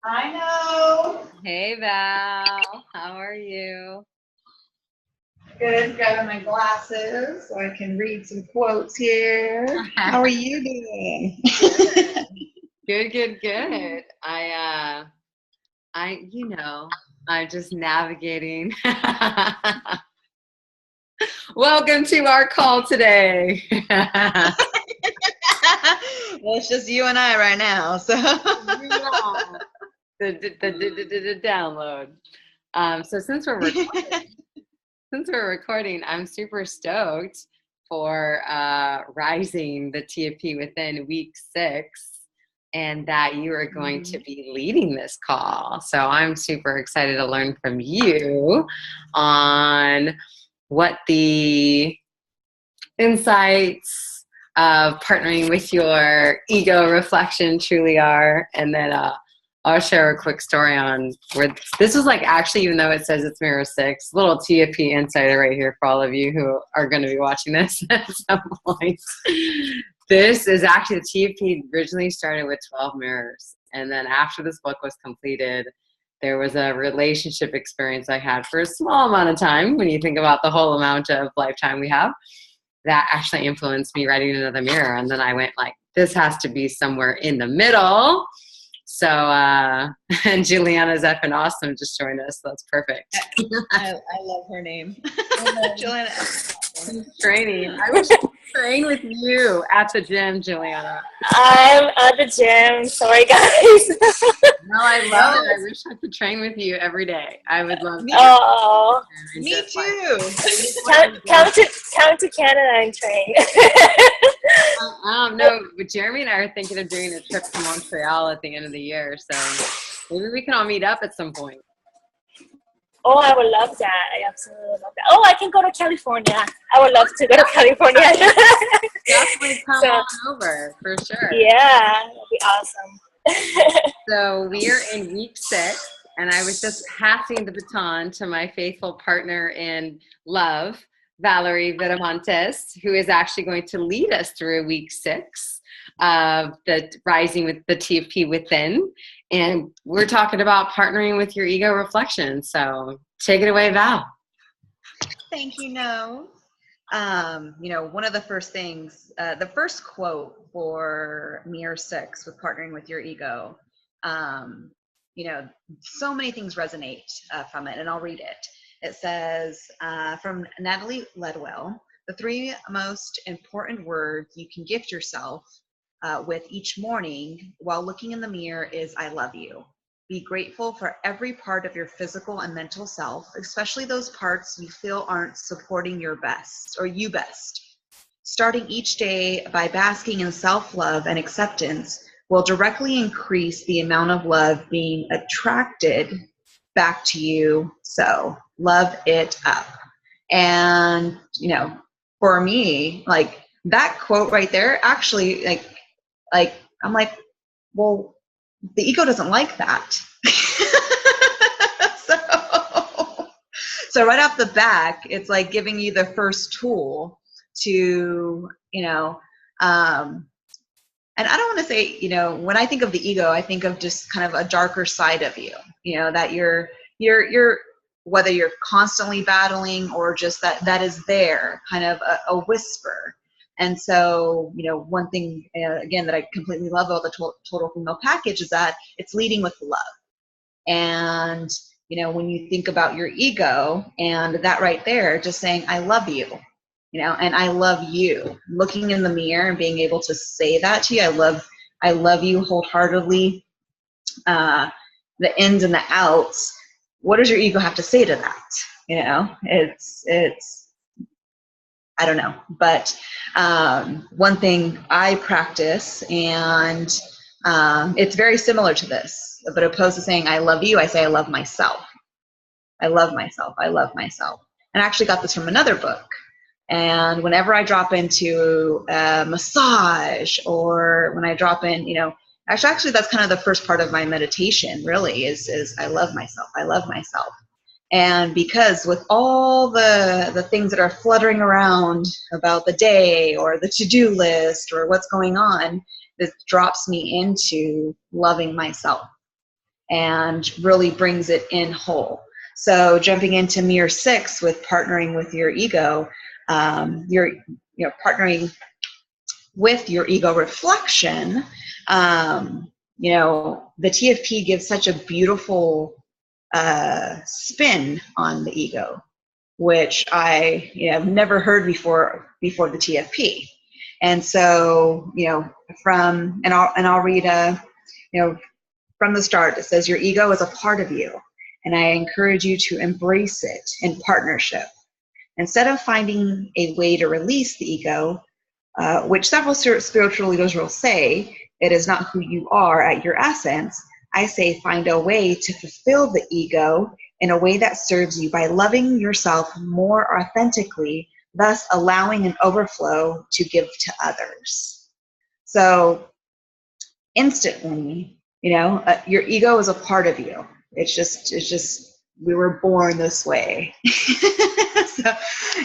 I know. Hey Val, how are you? Good. Grabbing my glasses so I can read some quotes here. How are you doing? Good. I'm just navigating. Welcome to our call today. Well, it's just you and I right now, so. The download. So since we're recording, I'm super stoked for Rising the TFP within week 6. And that you are going to be leading this call. So I'm super excited to learn from you on what the insights of partnering with your ego reflection truly are. And then I'll share a quick story on where this was like, actually, even though it says it's Mirror 6, little TFP insider right here for all of you who are going to be watching this at some point. This is actually, the TFP originally started with 12 mirrors. And then after this book was completed, there was a relationship experience I had for a small amount of time, when you think about the whole amount of lifetime we have, that actually influenced me writing another mirror. And then I went like, this has to be somewhere in the middle. So, and Juliana's effing awesome just joined us. So that's perfect. I love her name. Juliana. Training. I wish I could train with you at the gym, Juliana. I'm at the gym. Sorry, guys. No, I love it. I wish I could train with you every day. I would love to. Oh, me too. Come to Canada and train. No, but Jeremy and I are thinking of doing a trip to Montreal at the end of the year, so maybe we can all meet up at some point. Oh, I would love that. I absolutely love that. Oh, I can go to California. I would love to go to California. Definitely come on over, for sure. Yeah, that'd be awesome. So we are in week 6, and I was just passing the baton to my faithful partner in love, Valerie Viramontes, who is actually going to lead us through week 6 of the Rising with the TFP Within. And we're talking about partnering with your ego reflection. So take it away, Val. Thank you, No. One of the first things, the first quote for Mirror 6 with partnering with your ego, so many things resonate from it, and I'll read it. It says, from Natalie Ledwell, the 3 most important words you can gift yourself with each morning while looking in the mirror is I love you. Be grateful for every part of your physical and mental self, especially those parts you feel aren't supporting your best or you best. Starting each day by basking in self-love and acceptance will directly increase the amount of love being attracted back to you. So love it up. And, for me, like that quote right there, actually, like I'm like, well, the ego doesn't like that. so right off the back, it's like giving you the first tool to, and I don't want to say, when I think of the ego, I think of just kind of a darker side of you, that you're whether you're constantly battling or just that is there, kind of a whisper. And so, one thing, again, that I completely love about the Total Female Package is that it's leading with love. And, when you think about your ego and that right there, just saying, I love you, and I love you, looking in the mirror and being able to say that to you, I love you wholeheartedly, the ins and the outs. What does your ego have to say to that? It's, I don't know, but one thing I practice, and it's very similar to this, but opposed to saying I love you, I say I love myself. I love myself. I love myself. And I actually got this from another book. And whenever I drop into a massage, or when I drop in, actually that's kind of the first part of my meditation, really, is I love myself. I love myself. And because with all the things that are fluttering around about the day or the to-do list or what's going on, this drops me into loving myself. and really brings it in whole. So jumping into mirror 6 with partnering with your ego, you're partnering with your ego reflection. The TFP gives such a beautiful spin on the ego, which I have never heard before the TFP. And so, I'll read from the start. It says, your ego is a part of you, and I encourage you to embrace it in partnership. Instead of finding a way to release the ego, which several spiritual leaders will say, it is not who you are at your essence, I say find a way to fulfill the ego in a way that serves you by loving yourself more authentically, thus allowing an overflow to give to others. So instantly, your ego is a part of you. It's just we were born this way.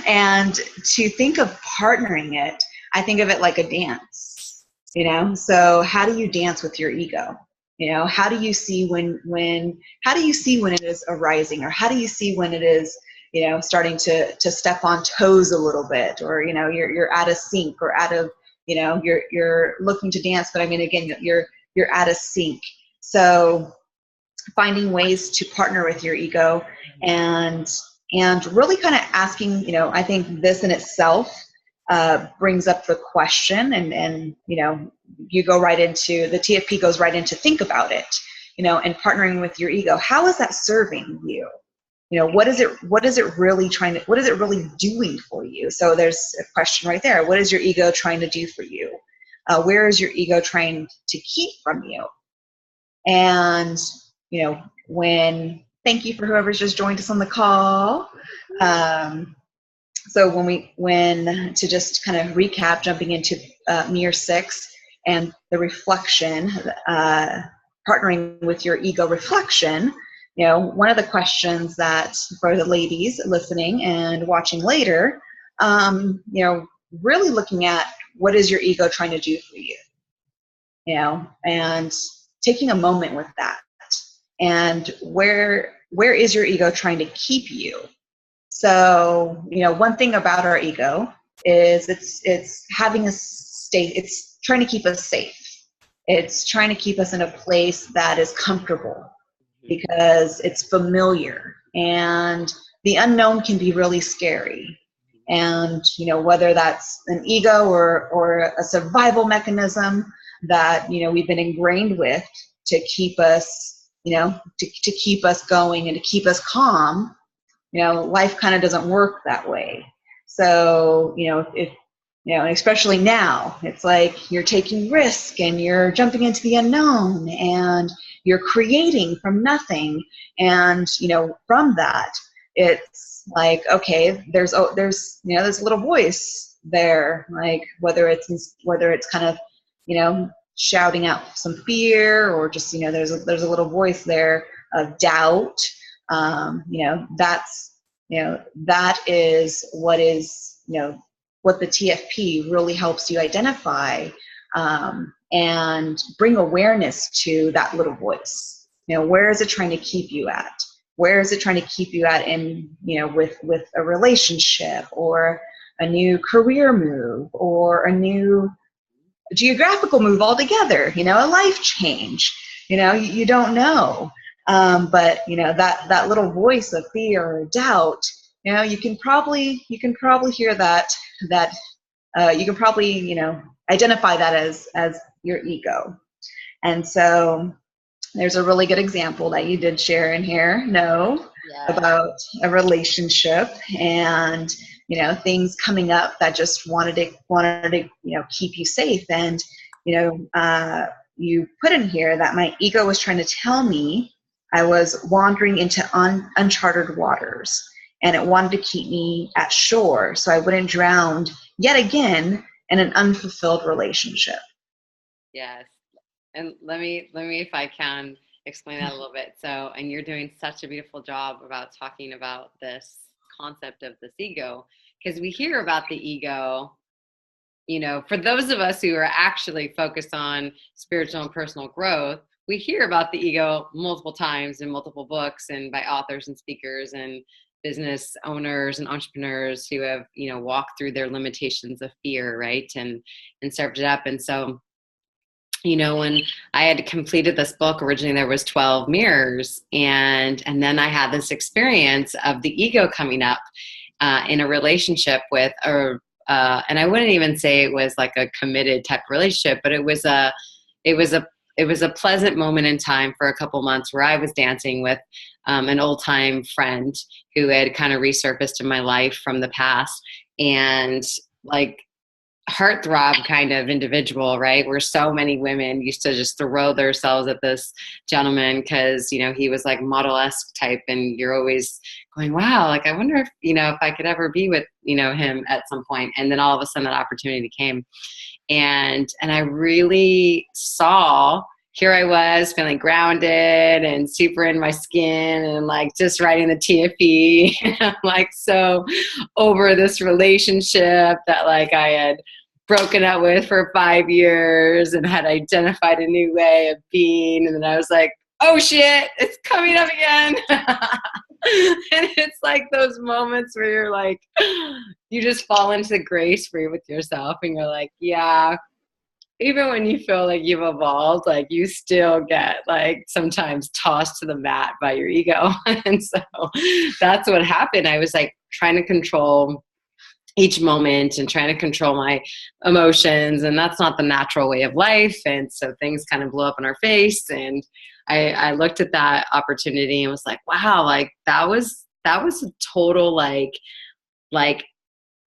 And to think of partnering it, I think of it like a dance, So how do you dance with your ego? How do you see when it is arising, or how do you see when it is, starting to step on toes a little bit, or, you're out of sync, or out of, you're looking to dance, but I mean, again, you're out of sync. So finding ways to partner with your ego and really kind of asking, I think this in itself brings up the question, and you go right into, the TFP goes right into think about it, and partnering with your ego. How is that serving you? What is it really doing for you? So there's a question right there. What is your ego trying to do for you? Where is your ego trying to keep from you? And, thank you for whoever's just joined us on the call. So to just kind of recap, jumping into mirror 6 and the reflection, partnering with your ego reflection, one of the questions that for the ladies listening and watching later, really looking at what is your ego trying to do for you, and taking a moment with that, and where is your ego trying to keep you? So, one thing about our ego is it's having a state, it's trying to keep us safe. It's trying to keep us in a place that is comfortable because it's familiar, and the unknown can be really scary. And, whether that's an ego or a survival mechanism that, we've been ingrained with to keep us, to keep us going and to keep us calm, life kind of doesn't work that way. So, if especially now, it's like you're taking risk and you're jumping into the unknown and you're creating from nothing. And, from that, it's like, okay, there's this little voice there, like whether it's kind of, shouting out some fear, or just, there's a little voice there of doubt. That is what the TFP really helps you identify, and bring awareness to that little voice. Where is it trying to keep you at? Where is it trying to keep you at in, with a relationship, or a new career move, or a new geographical move altogether, a life change, you don't know. But that little voice of fear or doubt, you can probably hear that you can probably identify that as your ego. And so there's a really good example that you did share in here, about a relationship and things coming up that just wanted to keep you safe. And you put in here that my ego was trying to tell me I was wandering into uncharted waters, and it wanted to keep me at shore so I wouldn't drown yet again in an unfulfilled relationship. Yes. And let me, if I can, explain that a little bit. So, and you're doing such a beautiful job about talking about this concept of this ego, because we hear about the ego, for those of us who are actually focused on spiritual and personal growth, we hear about the ego multiple times in multiple books and by authors and speakers and business owners and entrepreneurs who have, you know, walked through their limitations of fear, right? And served it up. And so, you know, when I had completed this book, originally there was 12 mirrors, and then I had this experience of the ego coming up in a relationship with, and I wouldn't even say it was like a committed type relationship, but it was a pleasant moment in time for a couple months where I was dancing with an old time friend who had kind of resurfaced in my life from the past, and like heartthrob kind of individual, right? Where so many women used to just throw themselves at this gentleman because, you know, he was like model-esque type, and you're always going, wow, like I wonder if, you know, if I could ever be with, you know, him at some point. And then all of a sudden that opportunity came. And I really saw, here I was feeling grounded and super in my skin and like just writing the TFP. I'm like so over this relationship that like I had broken up with for 5 years and had identified a new way of being. And then I was like, oh shit, it's coming up again. And it's like those moments where you're like, you just fall into the grace free with yourself and you're like, yeah, even when you feel like you've evolved, like you still get like sometimes tossed to the mat by your ego. And so that's what happened. I was like trying to control each moment and trying to control my emotions, and that's not the natural way of life. And so things kind of blew up in our face, and I looked at that opportunity and was like, wow, like that was a total like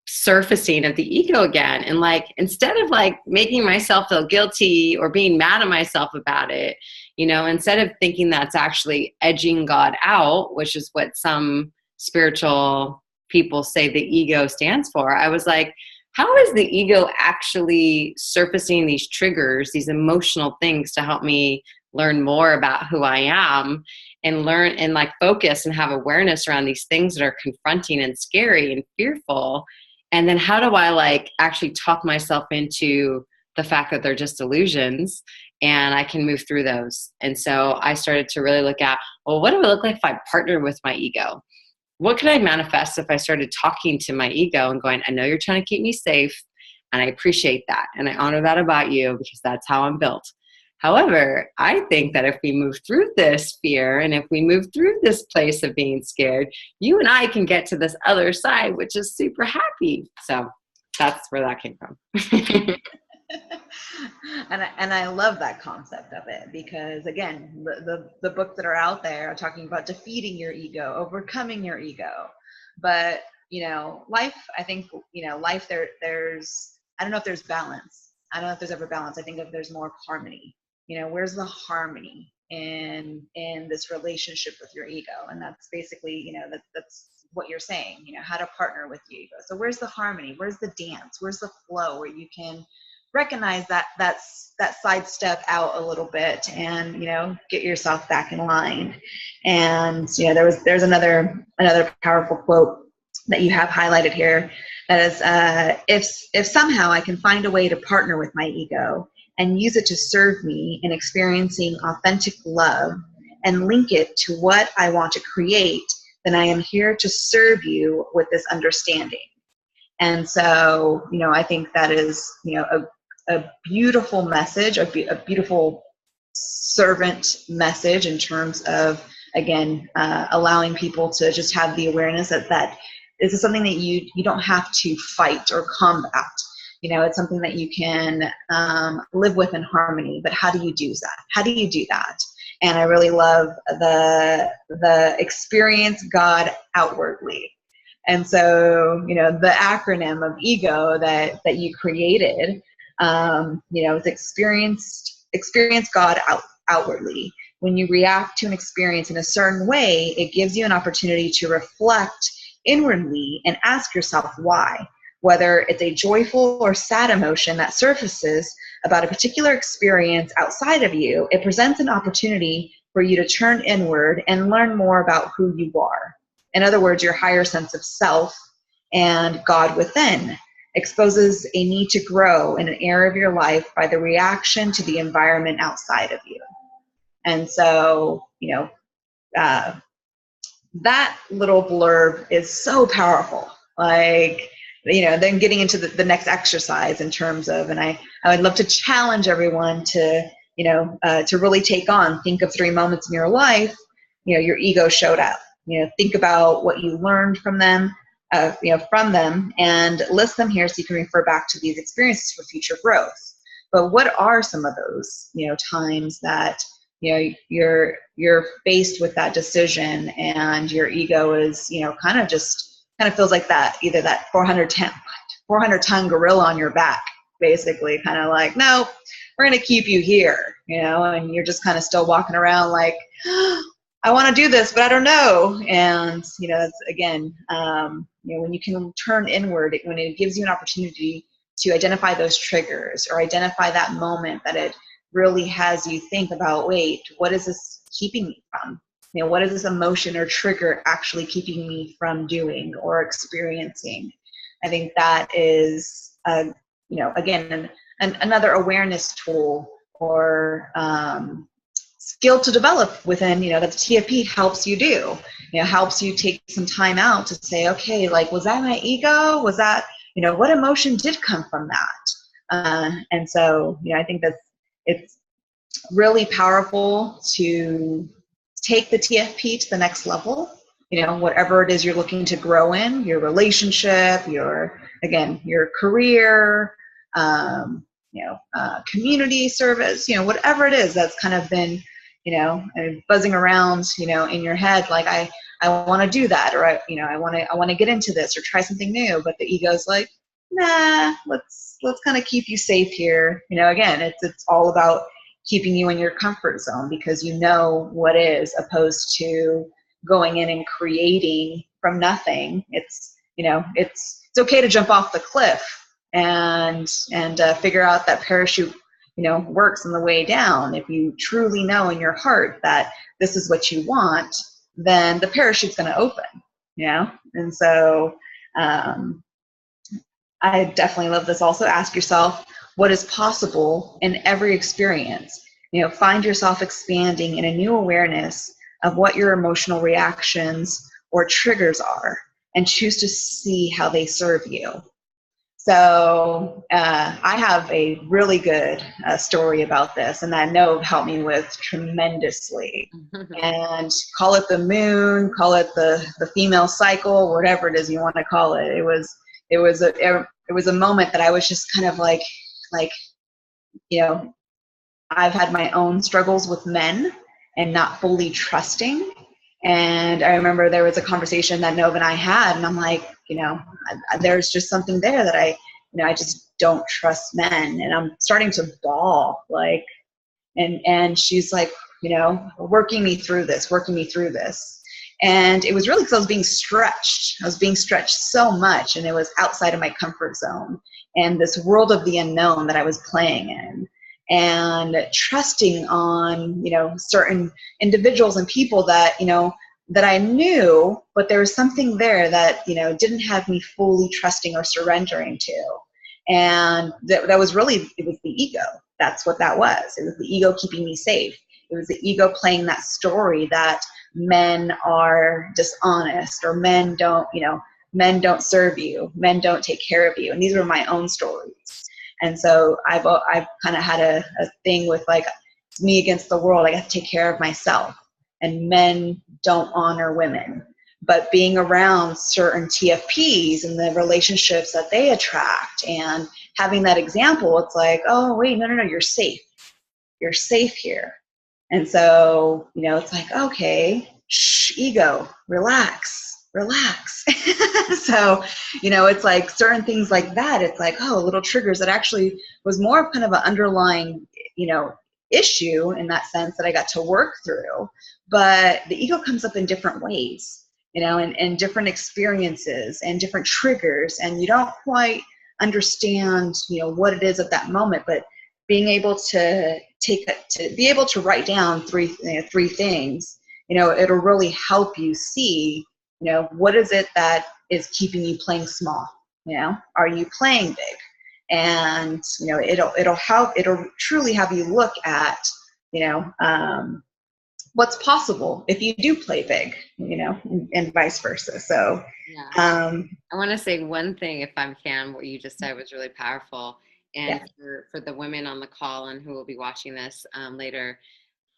surfacing of the ego again. And like instead of like making myself feel guilty or being mad at myself about it, you know, instead of thinking that's actually edging God out, which is what some spiritual people say the ego stands for, I was like, how is the ego actually surfacing these triggers, these emotional things to help me learn more about who I am and learn and like focus and have awareness around these things that are confronting and scary and fearful? And then how do I like actually talk myself into the fact that they're just illusions and I can move through those? And so I started to really look at, well, what do it look like if I partner with my ego? What could I manifest if I started talking to my ego and going, I know you're trying to keep me safe, and I appreciate that, and I honor that about you because that's how I'm built. However, I think that if we move through this fear and if we move through this place of being scared, you and I can get to this other side, which is super happy. So that's where that came from. And I love that concept of it because, again, the books that are out there are talking about defeating your ego, overcoming your ego. But, you know, life, I think, you know, life there's, I don't know if there's balance. I don't know if there's ever balance. I think if there's more harmony. You know, where's the harmony in this relationship with your ego? And that's basically, you know, that's what you're saying, you know, how to partner with your ego. So where's the harmony? Where's the dance? Where's the flow where you can recognize that sidestep out a little bit and, you know, get yourself back in line? And, you know, there's another powerful quote that you have highlighted here that is, if somehow I can find a way to partner with my ego and use it to serve me in experiencing authentic love and link it to what I want to create, then I am here to serve you with this understanding. And so, you know, I think that is, you know, a beautiful message, a beautiful servant message in terms of, again, allowing people to just have the awareness that this is something that you don't have to fight or combat. You know, it's something that you can live with in harmony. But how do you do that? How do you do that? And I really love the experience God outwardly. And so, you know, the acronym of ego that you created, you know, is experience God outwardly. When you react to an experience in a certain way, it gives you an opportunity to reflect inwardly and ask yourself why. Whether it's a joyful or sad emotion that surfaces about a particular experience outside of you, it presents an opportunity for you to turn inward and learn more about who you are. In other words, your higher sense of self and God within exposes a need to grow in an area of your life by the reaction to the environment outside of you. And so, that little blurb is so powerful. Like, then getting into the next exercise in terms of, and I would love to challenge everyone to, to really think of 3 moments in your life, your ego showed up. Think about what you learned from them, and list them here so you can refer back to these experiences for future growth. But what are some of those, times that, you're faced with that decision and your ego is, kind of feels like that, either that 400 ton gorilla on your back, basically, kind of like, no, we're going to keep you here, and you're just kind of still walking around like, I want to do this, but I don't know. And, that's, again, when you can turn inward, when it gives you an opportunity to identify those triggers or identify that moment that it really has you think about, wait, what is this keeping me from? What is this emotion or trigger actually keeping me from doing or experiencing? I think that is, again, another awareness tool or skill to develop within, that the TFP helps you do. Helps you take some time out to say, okay, like, was that my ego? Was that, what emotion did come from that? And so, I think it's really powerful to take the TFP to the next level, whatever it is you're looking to grow in, your relationship, your career, community service, whatever it is that's kind of been, buzzing around, in your head, like, I want to do that, or I want to get into this or try something new, but the ego's like, nah, let's kind of keep you safe here. Again, it's all about keeping you in your comfort zone because you know what is, opposed to going in and creating from nothing. It's okay to jump off the cliff and figure out that parachute works on the way down. If you truly know in your heart that this is what you want, then the parachute's going to open. And so I definitely love this. Also, ask yourself what is possible in every experience. Find yourself expanding in a new awareness of what your emotional reactions or triggers are, and choose to see how they serve you. So I have a really good story about this, and that I know helped me with tremendously. And call it the moon, call it the female cycle, whatever it is you want to call it. It was a moment that I was just kind of like, I've had my own struggles with men and not fully trusting. And I remember there was a conversation that Nova and I had, and I'm like, there's just something there that I just don't trust men. And I'm starting to bawl, like, and she's like, working me through this. And it was really because I was being stretched. I was being stretched so much, and it was outside of my comfort zone and this world of the unknown that I was playing in, and trusting on, certain individuals and people that, that I knew, but there was something there that, didn't have me fully trusting or surrendering to. And that was really, it was the ego. That's what that was. It was the ego keeping me safe. It was the ego playing that story that men are dishonest, or men don't serve you, men don't take care of you. And these were my own stories. And so I've kind of had a thing with, like, it's me against the world. I got to take care of myself, and men don't honor women. But being around certain TFPs and the relationships that they attract, and having that example, it's like, oh, wait, no, you're safe. You're safe here. And so, it's like, okay, shh, ego, relax. So, it's like certain things like that. It's like, oh, little triggers that actually was more of kind of an underlying, issue in that sense that I got to work through. But the ego comes up in different ways, and different experiences and different triggers. And you don't quite understand, what it is at that moment, but being able to be able to write down three things, it'll really help you see, what is it that is keeping you playing small? Are you playing big? And it'll truly have you look at, what's possible if you do play big, and vice versa. So, Yeah. um, I want to say one thing, if I can. What you just said was really powerful. And yeah. for the women on the call and who will be watching this later,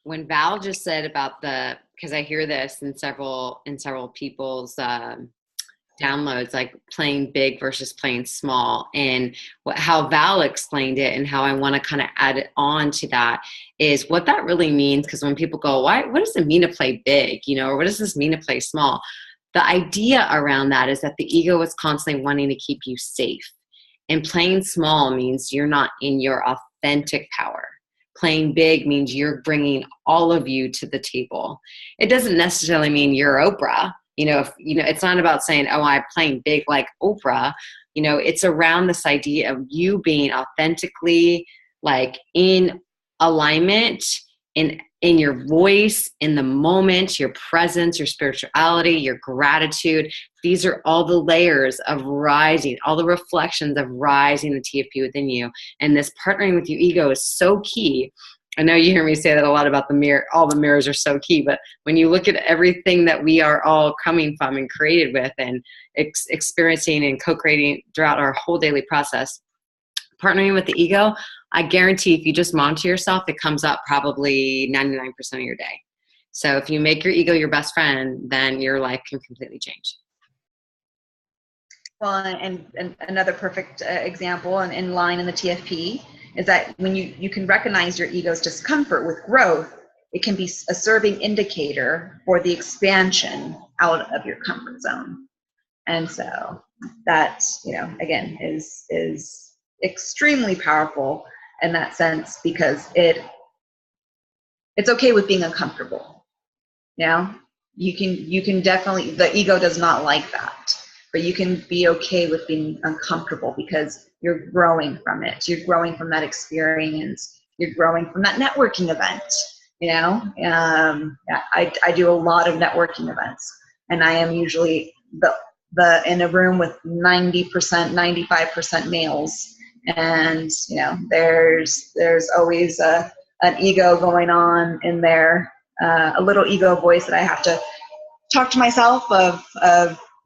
when Val just said about because I hear this in several people's downloads, like playing big versus playing small, and how Val explained it, and how I want to kind of add it on to that is what that really means. Because when people go, what does it mean to play big, or what does this mean to play small? The idea around that is that the ego is constantly wanting to keep you safe, and playing small means you're not in your authentic power. Playing big means you're bringing all of you to the table. It doesn't necessarily mean you're Oprah. It's not about saying, oh, I'm playing big like Oprah. It's around this idea of you being authentically like in alignment, in your voice, in the moment, your presence, your spirituality, your gratitude. These are all the layers of rising, all the reflections of rising the TFP within you. And this partnering with your ego is so key. I know you hear me say that a lot about the mirror. All the mirrors are so key, but when you look at everything that we are all coming from and created with and experiencing and co-creating throughout our whole daily process, partnering with the ego, I guarantee if you just monitor yourself, it comes up probably 99% of your day. So if you make your ego your best friend, then your life can completely change. Well, and another perfect example and in line in the TFP is that when you can recognize your ego's discomfort with growth, it can be a serving indicator for the expansion out of your comfort zone. And so that, again, is extremely powerful in that sense, because it's okay with being uncomfortable. You can definitely, the ego does not like that, but you can be okay with being uncomfortable because you're growing from it. You're growing from that experience. You're growing from that networking event. I do a lot of networking events, and I am usually the in a room with 90%, 95% males, and there's always an ego going on in there, a little ego voice that I have to talk to myself of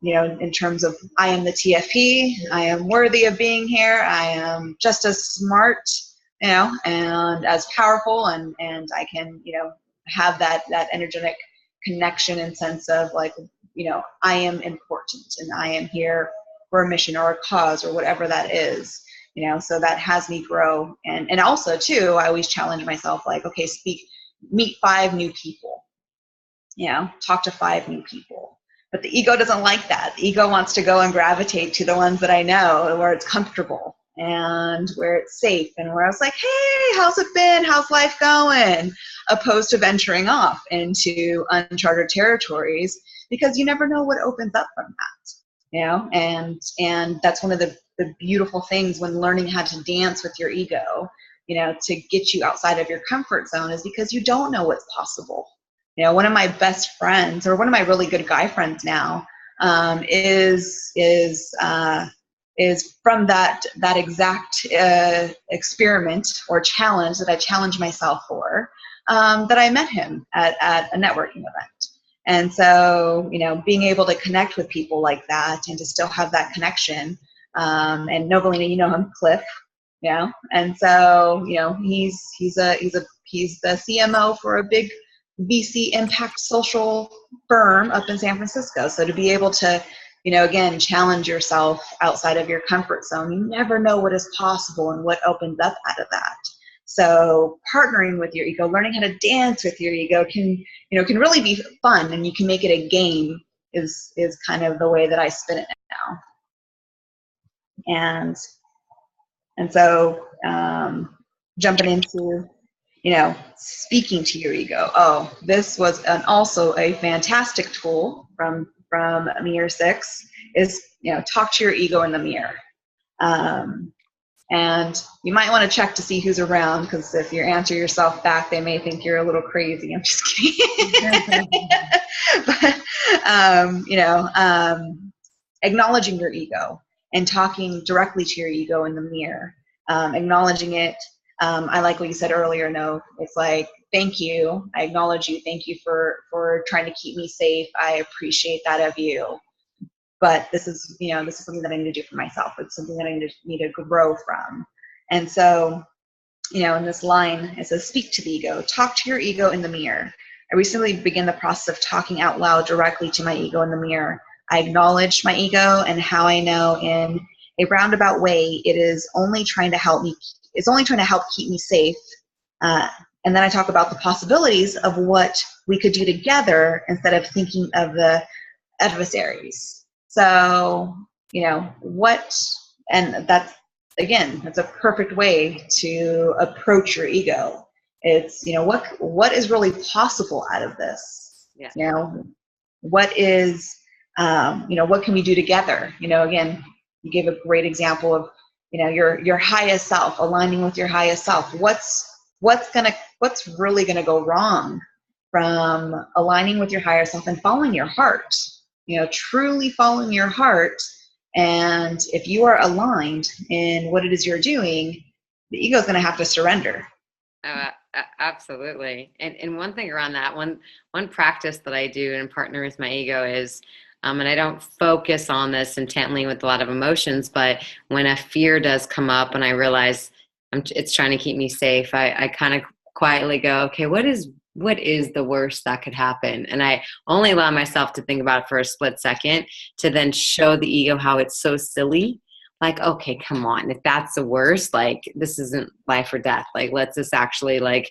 in terms of, I am the TFP, I am worthy of being here, I am just as smart, and as powerful, and I can, have that energetic connection and sense of like, I am important and I am here for a mission or a cause or whatever that is, so that has me grow. And also too, I always challenge myself, like, okay, meet 5 new people, talk to 5 new people. But the ego doesn't like that. The ego wants to go and gravitate to the ones that I know, where it's comfortable and where it's safe, and where I was like, hey, how's it been? How's life going? Opposed to venturing off into uncharted territories, because you never know what opens up from that, and that's one of the beautiful things when learning how to dance with your ego, to get you outside of your comfort zone, is because you don't know what's possible. One of my best friends, or one of my really good guy friends now, is from that exact experiment or challenge that I challenged myself for, that I met him at a networking event. And so, being able to connect with people like that and to still have that connection, and Novelina, you know him, Cliff, and so, he's the CMO for a big VC impact social firm up in San Francisco. So to be able to, again, challenge yourself outside of your comfort zone, you never know what is possible and what opens up out of that. So partnering with your ego, learning how to dance with your ego can really be fun, and you can make it a game, is kind of the way that I spin it now. And so jumping into, speaking to your ego. Oh, this was also a fantastic tool from Mirror 6, is, talk to your ego in the mirror. And you might want to check to see who's around, because if you answer yourself back, they may think you're a little crazy. I'm just kidding. But, acknowledging your ego and talking directly to your ego in the mirror, acknowledging it, I like what you said earlier. No, it's like, thank you. I acknowledge you. Thank you for trying to keep me safe. I appreciate that of you. But this is, this is something that I need to do for myself. It's something that I need to grow from. And so, in this line, it says, speak to the ego, talk to your ego in the mirror. I recently began the process of talking out loud directly to my ego in the mirror. I acknowledge my ego and how I know in a roundabout way it is only trying to help me. It's only trying to help keep me safe. And then I talk about the possibilities of what we could do together instead of thinking of the adversaries. So, and that's, again, that's a perfect way to approach your ego. It's, what is really possible out of this? Yeah. What is, what can we do together? Again, you gave a great example of, your highest self, aligning with your highest self. What's really gonna go wrong from aligning with your higher self and following your heart? Truly following your heart. And if you are aligned in what it is you're doing, the ego is going to have to surrender. Absolutely. And one thing around that, one practice that I do and partner with my ego is, and I don't focus on this intently with a lot of emotions, but when a fear does come up and I realize it's trying to keep me safe, I kind of quietly go, okay, what is the worst that could happen? And I only allow myself to think about it for a split second to then show the ego how it's so silly. Like, okay, come on. If that's the worst, like, this isn't life or death. Like, let's just actually, like,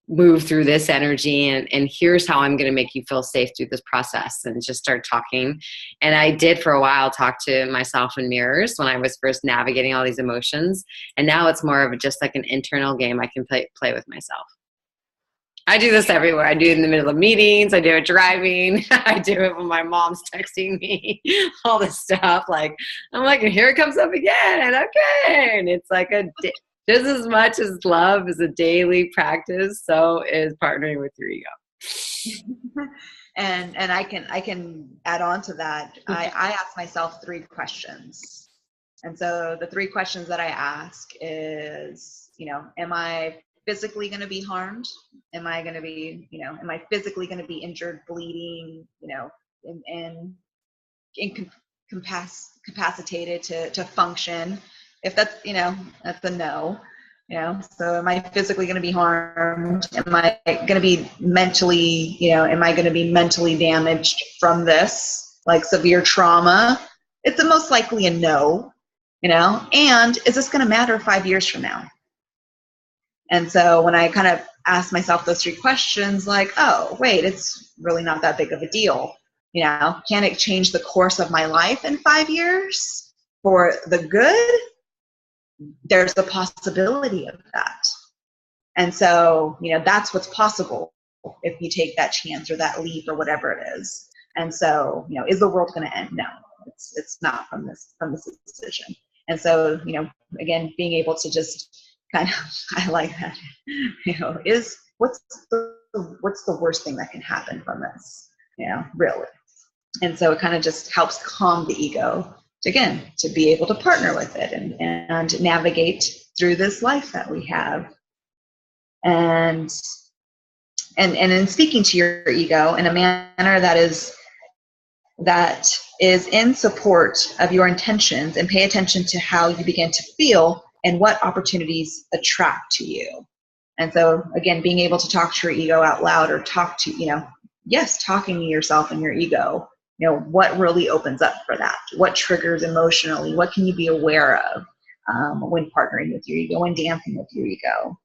move through this energy. And here's how I'm going to make you feel safe through this process, and just start talking. And I did for a while talk to myself in mirrors when I was first navigating all these emotions. And now it's more of just like an internal game I can play with myself. I do this everywhere. I do it in the middle of meetings. I do it driving. I do it when my mom's texting me, all this stuff. Like, I'm like, here it comes up again. Okay. And it's like just as much as love is a daily practice, so is partnering with your ego. And I can add on to that. I ask myself 3 questions. And so the 3 questions that I ask is, am I physically going to be harmed? Am I going to be, am I physically going to be injured, bleeding, and incapacitated to function? If that's, that's a no. So am I physically going to be harmed? Am I going to be mentally, am I going to be mentally damaged from this, like severe trauma? It's the most likely a no, and is this going to matter 5 years from now? And so when I kind of ask myself those 3 questions, like, oh, wait, it's really not that big of a deal. Can it change the course of my life in 5 years for the good? There's a possibility of that. And so, that's what's possible if you take that chance or that leap or whatever it is. And so, is the world going to end? No, it's not from this decision. And so, again, being able to just kind of, I like that, is what's the worst thing that can happen from this, really. And so it kind of just helps calm the ego, again, to be able to partner with it and navigate through this life that we have. And in speaking to your ego in a manner that is in support of your intentions, and pay attention to how you begin to feel and what opportunities attract to you. And so, again, being able to talk to your ego out loud, or talking to yourself and your ego, what really opens up for that? What triggers emotionally? What can you be aware of when partnering with your ego, when dancing with your ego?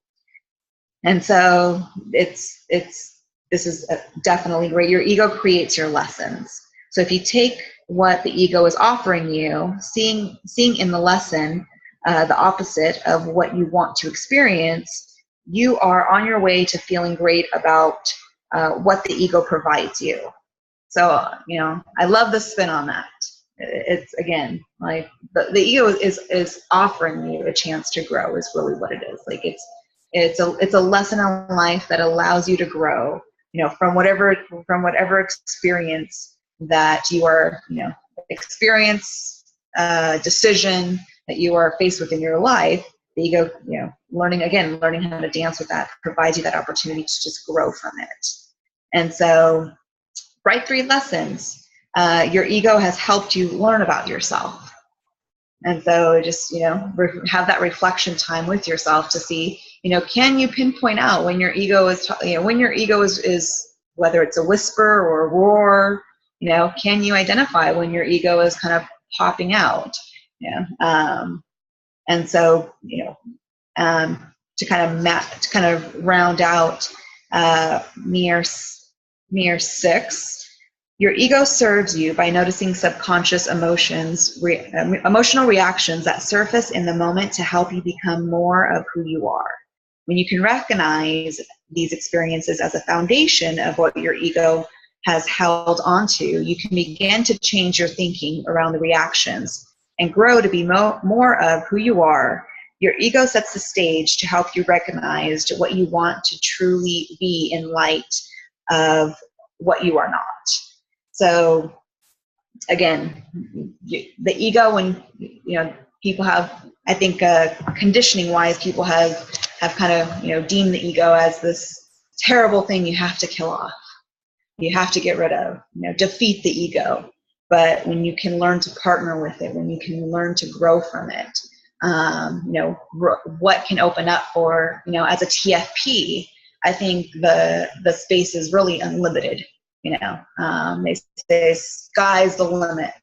And so this is definitely great. Your ego creates your lessons. So if you take what the ego is offering you, seeing in the lesson the opposite of what you want to experience, you are on your way to feeling great about what the ego provides you. So, I love the spin on that. It's, again, like the ego is offering you a chance to grow, is really what it is. Like it's a lesson in life that allows you to grow, from whatever experience that you are, decision that you are faced with in your life. the ego, learning how to dance with that provides you that opportunity to just grow from it. And so, write 3 lessons your ego has helped you learn about yourself. And so just, have that reflection time with yourself to see, can you pinpoint out when your ego is, is whether it's a whisper or a roar, can you identify when your ego is kind of popping out? And so, to kind of round out mirror 6, your ego serves you by noticing subconscious emotional reactions that surface in the moment to help you become more of who you are. When you can recognize these experiences as a foundation of what your ego has held onto, you can begin to change your thinking around the reactions and grow to be more of who you are. Your ego sets the stage to help you recognize what you want to truly be in light of what you are not. So again, the ego, when people have, I think conditioning wise, people have kind of deemed the ego as this terrible thing you have to kill off, you have to get rid of, defeat the ego. But when you can learn to partner with it, when you can learn to grow from it, what can open up for, as a TFP, I think the space is really unlimited. They say sky's the limit,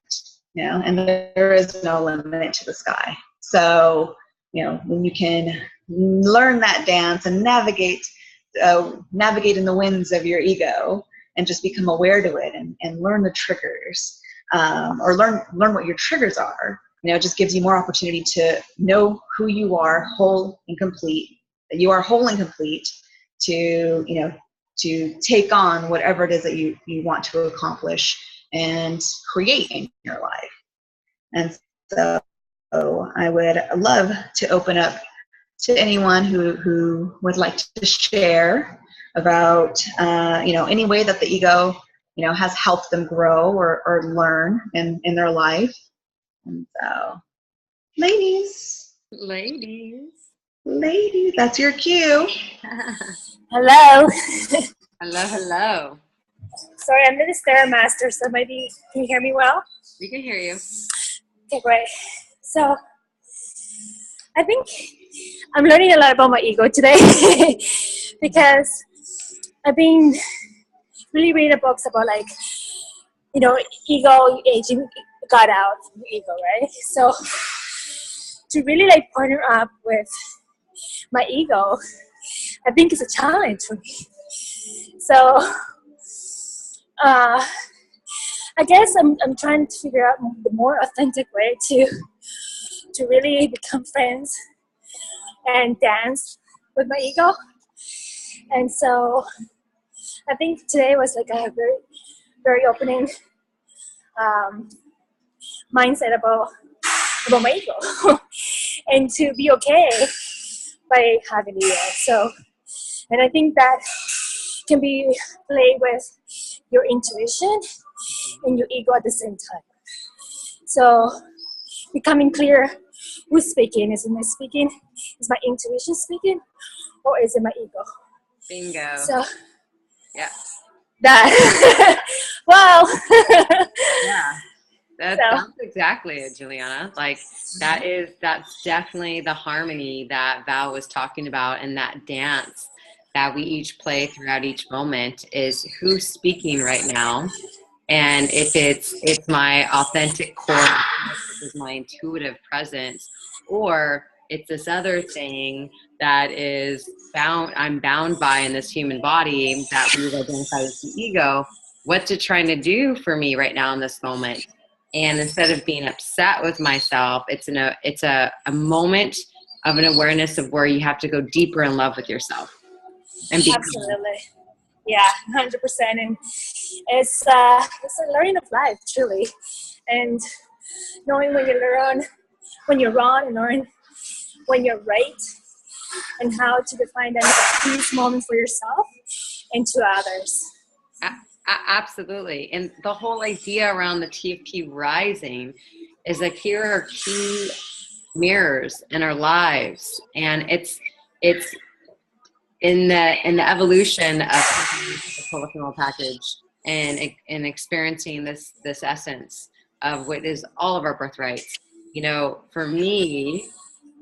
and there is no limit to the sky. So, when you can learn that dance and navigate in the winds of your ego and just become aware to it and learn the triggers, or learn what your triggers are, it just gives you more opportunity to know who you are, whole and complete, that you are whole and complete to, to take on whatever it is that you want to accomplish and create in your life. And so I would love to open up to anyone who would like to share about, any way that the ego, has helped them grow or learn in their life. And so, ladies, that's your cue. Hello. Hello. Sorry, I'm the Stairmaster, so maybe can you hear me well? We can hear you. Okay, great. So I think I'm learning a lot about my ego today because I've been really reading books about ego aging got out from ego, right? So to really partner up with my ego, I think it's a challenge for me. So I guess I'm trying to figure out the more authentic way to really become friends and dance with my ego. And so I think today was a very, very opening mindset about my ego and to be okay by having ego. So, and I think that can be played with your intuition and your ego at the same time. So becoming clear who's speaking. Is it me speaking? Is my intuition speaking? Or is it my ego? Bingo. So yeah. That well yeah. That's exactly it, Juliana. That's definitely the harmony that Val was talking about, and that dance that we each play throughout each moment is who's speaking right now. And if it's my authentic core, this is my intuitive presence, or it's this other thing that is I'm bound by in this human body that we've identified as the ego. What's it trying to do for me right now in this moment? And instead of being upset with myself, it's a moment of an awareness of where you have to go deeper in love with yourself. And absolutely, yeah, 100%. And it's a learning of life, truly, and knowing when you're wrong, and knowing when you're right, and how to define that as a peace moment for yourself and to others. Absolutely. And the whole idea around the TFP rising is here are key mirrors in our lives. And it's in the evolution of the total female package and experiencing this essence of what is all of our birthrights. You know, for me,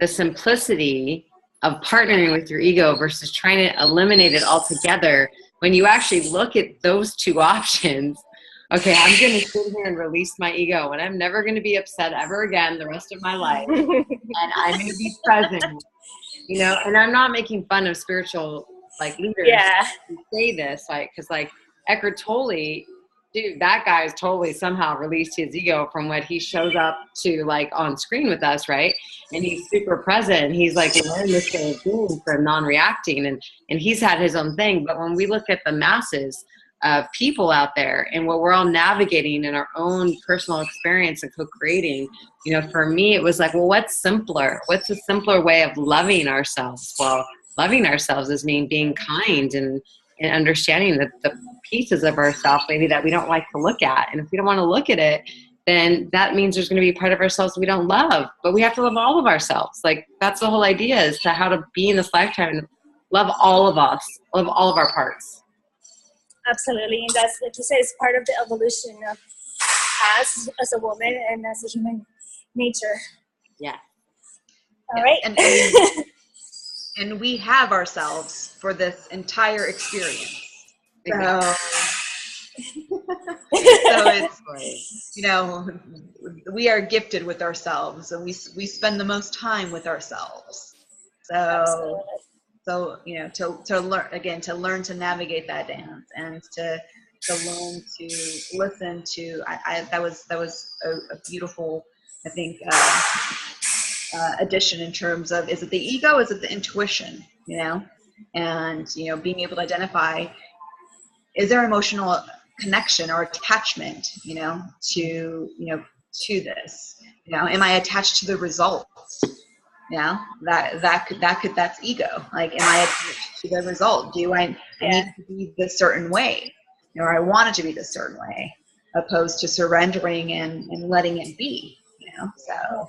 the simplicity of partnering with your ego versus trying to eliminate it altogether, when you actually look at those two options, okay, I'm going to sit here and release my ego, and I'm never going to be upset ever again the rest of my life. And I'm going to be present, you know, and I'm not making fun of spiritual like leaders who say this, like, because like Eckhart Tolle, dude, that guy's totally somehow released his ego from what he shows up to like on screen with us, right? And he's super present. He's like learned this way of being from non-reacting, and he's had his own thing. But when we look at the masses of people out there and what we're all navigating in our own personal experience and co-creating, you know, for me, it was like, well, what's simpler? What's a simpler way of loving ourselves? Well, loving ourselves is being kind and understanding that the pieces of ourselves maybe that we don't like to look at. And if we don't want to look at it, then that means there's going to be a part of ourselves we don't love, but we have to love all of ourselves. Like that's the whole idea, is to how to be in this lifetime, love all of us, love all of our parts. Absolutely. And that's, like you said, it's part of the evolution of us as a woman and as a human nature. Yeah. All right. And we have ourselves for this entire experience. So, it's, you know, we are gifted with ourselves, and we spend the most time with ourselves. So, absolutely. So, you know, to learn to navigate that dance, and to learn to listen to, that was a beautiful, I think, addition in terms of, is it the ego, is it the intuition, you know? And, you know, being able to identify, is there emotional connection or attachment, you know, to this, you know, am I attached to the results? Yeah, that's ego. Like, am I attached to the result? Do I need to be this certain way, or I want it to be this certain way, opposed to surrendering and letting it be, you know? So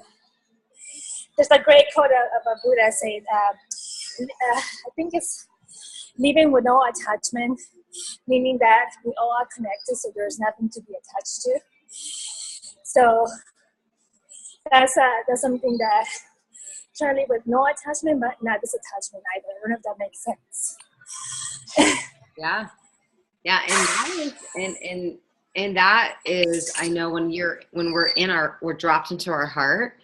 there's a great quote of a Buddha saying, I think it's living with no attachment, meaning that we all are connected, so there's nothing to be attached to. So that's something that trying to live with no attachment, but not disattachment either. I don't know if that makes sense. Yeah, and that is, I know when we're dropped into our heart,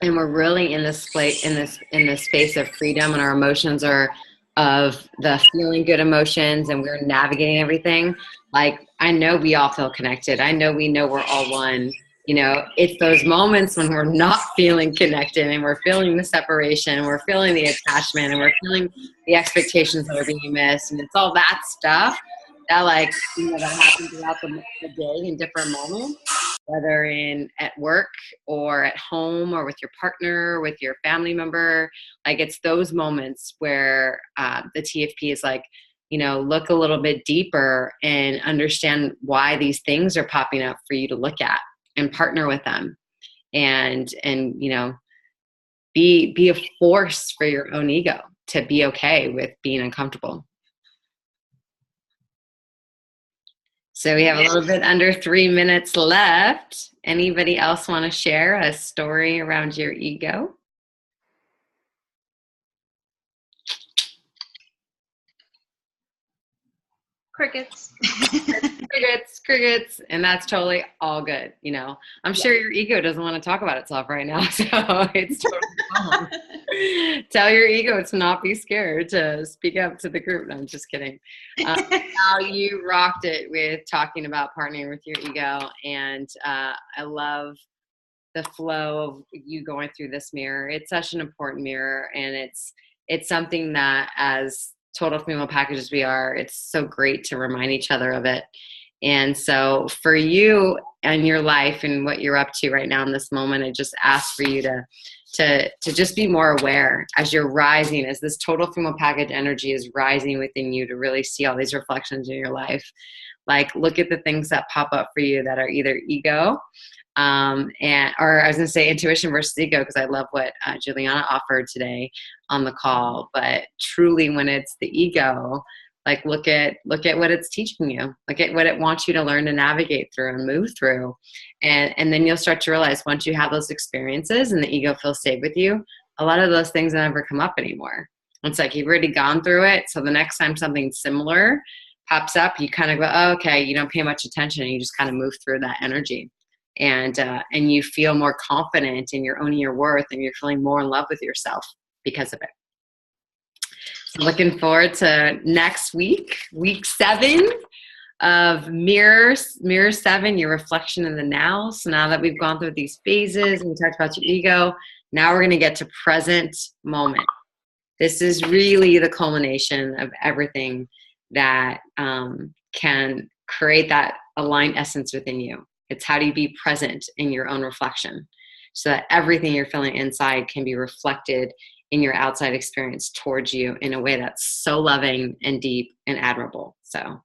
and we're really in this place, in this space of freedom, and our emotions are of the feeling good emotions, and we're navigating everything. Like, I know we all feel connected. I know we know we're all one. You know, it's those moments when we're not feeling connected, and we're feeling the separation, and we're feeling the attachment, and we're feeling the expectations that are being missed. And it's all that stuff that, like, you know, that happens throughout the day in different moments, whether at work or at home or with your partner, or with your family member. Like, it's those moments where the TFP is like, you know, look a little bit deeper and understand why these things are popping up for you to look at, and partner with them, and you know, be a force for your own ego to be okay with being uncomfortable. So we have a little bit under 3 minutes left. Anybody else want to share a story around your ego? crickets. crickets, and that's totally all good. You know, I'm sure your ego doesn't want to talk about itself right now, so it's totally fine. Tell your ego to not be scared to speak up to the group. No, I'm just kidding. Now you rocked it with talking about partnering with your ego, and I love the flow of you going through this mirror. It's such an important mirror, and it's something that, as total female packages we are, it's so great to remind each other of it. And so for you and your life and what you're up to right now in this moment, I just ask for you to just be more aware as you're rising, as this total female package energy is rising within you, to really see all these reflections in your life. Like, look at the things that pop up for you that are either ego, or I was going to say intuition versus ego, because I love what Juliana offered today on the call. But truly, when it's the ego, like look at what it's teaching you, look at what it wants you to learn to navigate through and move through, and then you'll start to realize once you have those experiences and the ego feels safe with you, a lot of those things never come up anymore. It's like you've already gone through it, so the next time something similar pops up, you kind of go, oh, okay, you don't pay much attention, and you just kind of move through that energy. And you feel more confident in your owning your worth, and you're feeling more in love with yourself because of it. So looking forward to next week, week 7 of Mirror 7, your reflection in the now. So now that we've gone through these phases and we talked about your ego, now we're going to get to present moment. This is really the culmination of everything that can create that aligned essence within you. It's how do you be present in your own reflection so that everything you're feeling inside can be reflected in your outside experience towards you in a way that's so loving and deep and admirable. So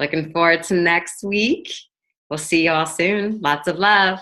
looking forward to next week. We'll see you all soon. Lots of love.